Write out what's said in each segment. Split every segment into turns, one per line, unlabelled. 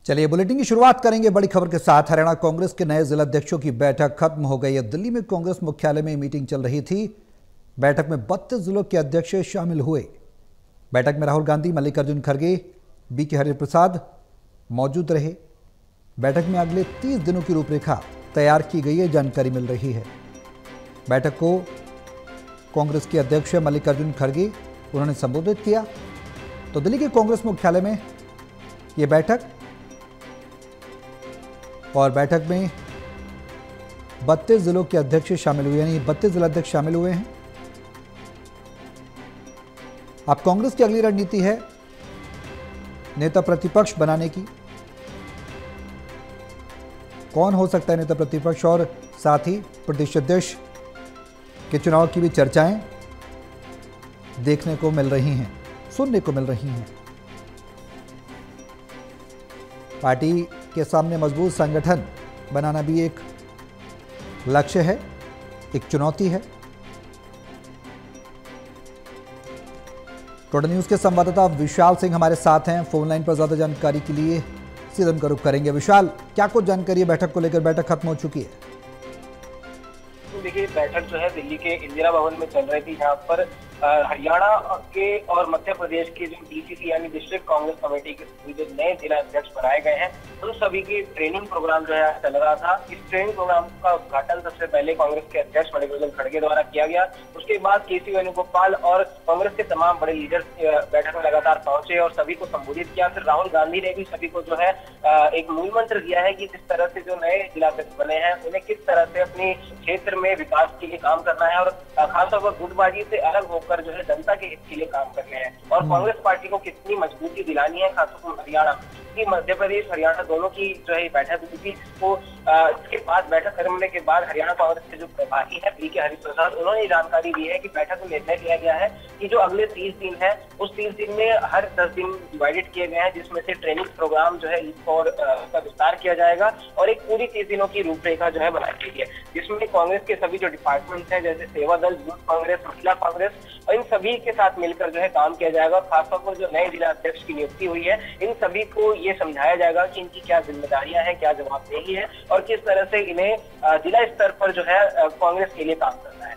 चलिए बुलेटिन की शुरुआत करेंगे बड़ी खबर के साथ। हरियाणा कांग्रेस के नए जिलाध्यक्षों की बैठक खत्म हो गई है। दिल्ली में कांग्रेस मुख्यालय में मीटिंग चल रही थी। बैठक में 32 जिलों के अध्यक्ष शामिल हुए। बैठक में राहुल गांधी, मल्लिकार्जुन खड़गे, बीके हरिप्रसाद मौजूद रहे। बैठक में अगले 30 दिनों की रूपरेखा तैयार की गई है, जानकारी मिल रही है। बैठक को कांग्रेस के अध्यक्ष मल्लिकार्जुन खड़गे उन्होंने संबोधित किया। तो दिल्ली के कांग्रेस मुख्यालय में यह बैठक, और बैठक में 32 जिलों के अध्यक्ष शामिल हुए, यानी 32 जिलाध्यक्ष शामिल हुए हैं। अब कांग्रेस की अगली रणनीति है नेता प्रतिपक्ष बनाने की। कौन हो सकता है नेता प्रतिपक्ष, और साथ ही प्रदेश अध्यक्ष के चुनाव की भी चर्चाएं देखने को मिल रही हैं, सुनने को मिल रही हैं। पार्टी के सामने मजबूत संगठन बनाना भी एक लक्ष्य है, एक चुनौती है। टोडर न्यूज के संवाददाता विशाल सिंह हमारे साथ हैं फोन लाइन पर। ज्यादा जानकारी के लिए सीधे उनका रुख करेंगे। विशाल, क्या कुछ जानकारी है बैठक को लेकर? बैठक खत्म हो चुकी है।
देखिए, बैठक जो है दिल्ली के इंदिरा भवन में चल रही थी, जहां पर हरियाणा के और मध्य प्रदेश के जो डीसीसी यानी डिस्ट्रिक्ट कांग्रेस कमेटी के जो नए जिला अध्यक्ष बनाए गए हैं, उन सभी की ट्रेनिंग प्रोग्राम जो है चल रहा था। इस ट्रेनिंग प्रोग्राम का उद्घाटन सबसे पहले कांग्रेस के अध्यक्ष मल्लिकार्जुन खड़गे द्वारा किया गया। उसके बाद केसी वेणुगोपाल और कांग्रेस के तमाम बड़े लीडर्स बैठक में लगातार पहुंचे और सभी को संबोधित किया। फिर राहुल गांधी ने भी सभी को जो है एक मूल मंत्र दिया है कि जिस तरह से जो नए जिलाध्यक्ष बने हैं उन्हें किस तरह से अपने क्षेत्र में विकास के लिए काम करना है, और खासतौर पर गुटबाजी से अलग होकर जो है जनता के हित के लिए काम करने हैं, और कांग्रेस पार्टी को कितनी मजबूती दिलानी है, खासतौर हरियाणा की। मध्य प्रदेश हरियाणा दोनों की जो है बैठक हुई थी, इसको इसके बाद बैठक खत्म होने के बाद हरियाणा कांग्रेस के जो प्रभारी है बीके हरिप्रसाद, उन्होंने जानकारी दी है कि बैठक में निर्णय लिया गया है कि जो अगले 30 दिन है उस 30 दिन में हर 10 दिन डिवाइडेड किए गए हैं, जिसमें से ट्रेनिंग प्रोग्राम जो है और उसका विस्तार किया जाएगा, और एक पूरी 30 दिनों की रूपरेखा जो है बनाई गई है, जिसमें कांग्रेस के सभी जो डिपार्टमेंट हैं जैसे सेवा दल, यूथ कांग्रेस, महिला कांग्रेस, और इन सभी के साथ मिलकर जो है काम किया जाएगा। खासतौर पर जो नए जिला अध्यक्ष की नियुक्ति हुई है, इन सभी को ये समझाया जाएगा कि इनकी क्या जिम्मेदारियां हैं, क्या जवाबदेही है, और किस तरह से इन्हें जिला स्तर पर जो है कांग्रेस के लिए काम करना है।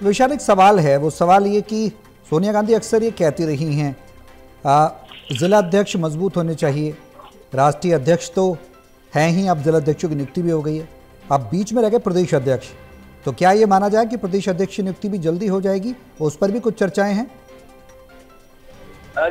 विशाल, एक सवाल है, वो सवाल ये कि सोनिया गांधी अक्सर ये कहती रही हैं जिला अध्यक्ष मजबूत होने चाहिए। राष्ट्रीय अध्यक्ष तो हैं ही, अब जिला अध्यक्षों की नियुक्ति भी हो गई है, अब बीच में रह गए प्रदेश अध्यक्ष। तो क्या ये माना जाए कि प्रदेश अध्यक्ष की नियुक्ति भी जल्दी हो जाएगी? उस पर भी कुछ चर्चाएं हैं।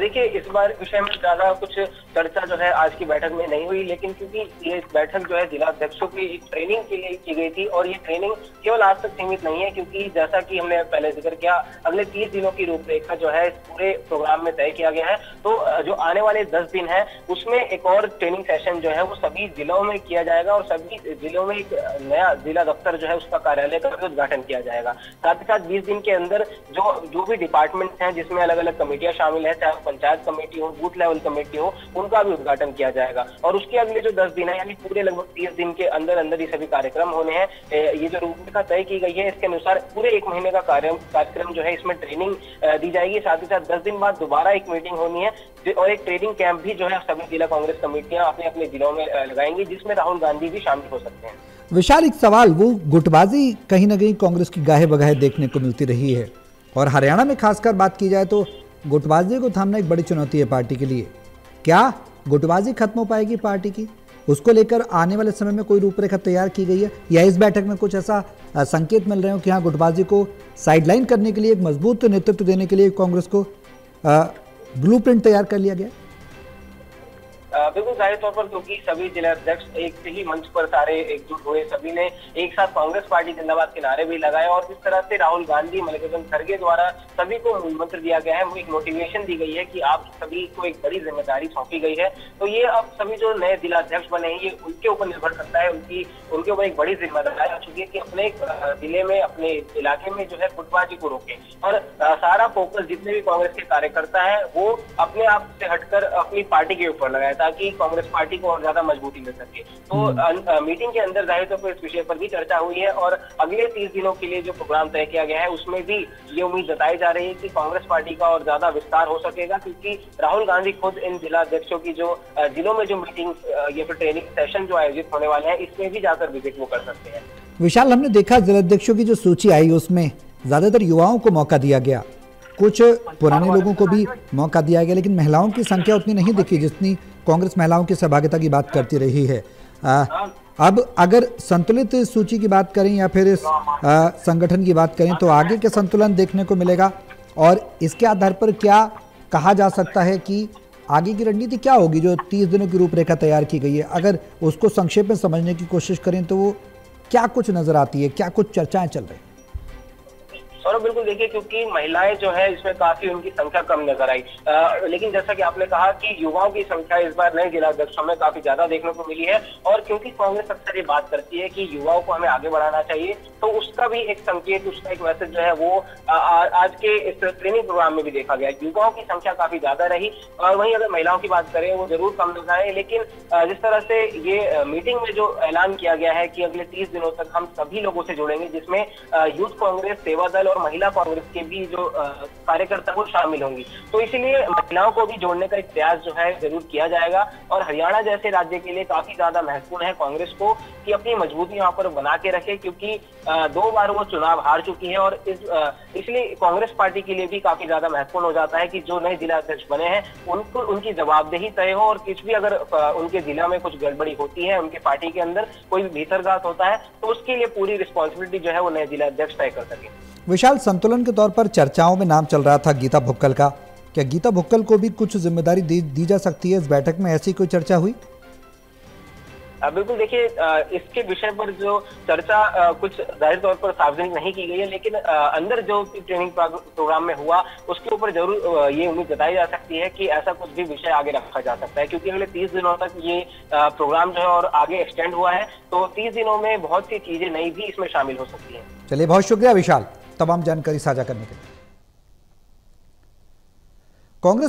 देखिए, इस बार विषय में ज्यादा कुछ चर्चा जो है आज की बैठक में नहीं हुई, लेकिन क्योंकि ये बैठक जो है जिला अध्यक्षों की एक ट्रेनिंग के लिए की गई थी, और ये ट्रेनिंग केवल आज तक सीमित नहीं है, क्योंकि जैसा कि हमने पहले जिक्र किया, अगले 30 दिनों की रूपरेखा जो है इस पूरे प्रोग्राम में तय किया गया है। तो जो आने वाले 10 दिन है उसमें एक और ट्रेनिंग सेशन जो है वो सभी जिलों में किया जाएगा, और सभी जिलों में एक नया जिला दफ्तर जो है उसका कार्यालय का उद्घाटन किया जाएगा। साथ ही साथ 20 दिन के अंदर जो भी डिपार्टमेंट हैं जिसमें अलग अलग कमेटियां शामिल है, चाहे पंचायत कमेटी हो, बूथ लेवल कमेटी हो, उनका भी उद्घाटन किया जाएगा। और उसके अगले जो 10 दिन है, यानी पूरे लगभग 30 दिन के अंदर अंदर ये सभी कार्यक्रम होने हैं। ये जो रूपरेखा तय की गई है, इसके अनुसार पूरे 1 महीने का कार्यक्रम जो है इसमें ट्रेनिंग दी जाएगी। साथ ही साथ 10 दिन बाद दोबारा एक मीटिंग होनी है, और एक ट्रेनिंग कैंप भी जो है सभी जिला कांग्रेस कमेटियां अपने अपने जिलों में लगाएंगी, जिसमें राहुल गांधी भी शामिल हो सकते हैं।
विशाल, एक सवाल, वो गुटबाजी कहीं ना कहीं कांग्रेस की गाहे बगाहे देखने को मिलती रही है, और हरियाणा में खासकर बात की जाए तो गुटबाजी को थामना एक बड़ी चुनौती है पार्टी के लिए। क्या गुटबाजी खत्म हो पाएगी पार्टी की? उसको लेकर आने वाले समय में कोई रूपरेखा तैयार की गई है, या इस बैठक में कुछ ऐसा संकेत मिल रहे हो कि हाँ, गुटबाजी को साइडलाइन करने के लिए, एक मजबूत नेतृत्व देने के लिए कांग्रेस को ब्लूप्रिंट तैयार कर लिया गया?
बिल्कुल जाहिर तौर पर, क्योंकि सभी जिला अध्यक्ष एक ही मंच पर सारे एकजुट हुए, सभी ने एक साथ कांग्रेस पार्टी जिंदाबाद के नारे भी लगाए, और जिस तरह से राहुल गांधी, मल्लिकार्जुन खड़गे द्वारा सभी को मूल मंत्र दिया गया है, वो एक मोटिवेशन दी गई है कि आप सभी को एक बड़ी जिम्मेदारी सौंपी गई है। तो ये अब सभी जो नए जिला अध्यक्ष बने हैं, ये उनके ऊपर निर्भर करता है, उनके ऊपर एक बड़ी जिम्मेदारी आ चुकी है कि अपने जिले में, अपने इलाके में जो है गुटबाजी को रोके, और सारा फोकस जितने भी कांग्रेस के कार्यकर्ता है वो अपने आप से हटकर अपनी पार्टी के ऊपर लगाए, ताकि ताकि कांग्रेस पार्टी को और ज्यादा मजबूती मिल सके। तो मीटिंग के अंदर जाहिर तौर पर इस विषय पर भी चर्चा हुई है और अगले 30 दिनों के लिए जो प्रोग्राम तय किया गया है उसमें भी ये उम्मीद जताई जा रही है कि कांग्रेस पार्टी का और ज्यादा विस्तार हो सकेगा, क्योंकि राहुल गांधी खुद इन जिला अध्यक्षों की जो जिलों में जो मीटिंग या फिर ट्रेनिंग सेशन जो आयोजित होने वाले हैं इसमें भी जाकर विजिट वो कर सकते हैं।
विशाल, हमने देखा जिलाध्यक्षों की जो सूची आई उसमें ज्यादातर युवाओं को मौका दिया गया, कुछ पुराने लोगों को भी मौका दिया गया, लेकिन महिलाओं की संख्या उतनी नहीं दिखी जितनी कांग्रेस महिलाओं की सहभागिता की बात करती रही है। अब अगर संतुलित सूची की बात करें या फिर इस संगठन की बात करें तो आगे के संतुलन देखने को मिलेगा और इसके आधार पर क्या कहा जा सकता है कि आगे की रणनीति क्या होगी जो 30 दिनों की रूपरेखा तैयार की गई है? अगर उसको संक्षेप में समझने की कोशिश करें तो वो क्या कुछ नजर आती है, क्या कुछ चर्चाएं चल रही?
और बिल्कुल देखिए, क्योंकि महिलाएं जो है इसमें काफी उनकी संख्या कम नजर आई, लेकिन जैसा कि आपने कहा कि युवाओं की संख्या इस बार नए जिला अध्यक्षों में काफी ज्यादा देखने को मिली है। और क्योंकि कांग्रेस अक्सर ये बात करती है कि युवाओं को हमें आगे बढ़ाना चाहिए, तो उसका भी एक संकेत, उसका एक मैसेज जो है वो आज के इस ट्रेनिंग प्रोग्राम में भी देखा गया। युवाओं की संख्या काफी ज्यादा रही और वहीं अगर महिलाओं की बात करें वो जरूर कम नजर आए, लेकिन जिस तरह से ये मीटिंग में जो ऐलान किया गया है कि अगले 30 दिनों तक हम सभी लोगों से जुड़ेंगे, जिसमें यूथ कांग्रेस, सेवा दल और महिला कांग्रेस के भी जो कार्यकर्ता वो शामिल होंगी, तो इसीलिए महिलाओं को भी जोड़ने का एक प्रयास जो है जरूर किया जाएगा। और हरियाणा जैसे राज्य के लिए काफी ज्यादा महत्वपूर्ण है कांग्रेस को कि अपनी मजबूती यहाँ पर बना के रखे, क्योंकि 2 बार वो चुनाव हार चुकी है और इसलिए कांग्रेस पार्टी के लिए भी काफी ज्यादा महत्वपूर्ण हो जाता है कि जो नए जिला अध्यक्ष बने हैं उनको उनकी जवाबदेही तय हो और कुछ भी अगर उनके जिला में कुछ गड़बड़ी होती है, उनके पार्टी के अंदर कोई भीतरघात होता है, तो उसके लिए पूरी रिस्पॉन्सिबिलिटी जो है वो नए जिला अध्यक्ष तय कर सके।
विशाल, संतुलन के तौर पर चर्चाओं में नाम चल रहा था गीता भुक्कल का, क्या गीता भुक्कल को भी कुछ जिम्मेदारी दी जा सकती है? इस बैठक में ऐसी कोई चर्चा हुई?
बिल्कुल देखिए, इसके विषय पर जो चर्चा कुछ जाहिर तौर पर सार्वजनिक नहीं की गई है, लेकिन अंदर जो ट्रेनिंग प्रोग्राम में हुआ उसके ऊपर जरूर ये उम्मीद जताई जा सकती है कि ऐसा कुछ भी विषय आगे रखा जा सकता है, क्योंकि अगले 30 दिनों तक ये प्रोग्राम जो है और आगे एक्सटेंड हुआ है, तो 30 दिनों में बहुत सी चीजें नई भी इसमें शामिल हो सकती है।
चलिए, बहुत शुक्रिया विशाल तमाम जानकारी साझा करने के लिए। कांग्रेस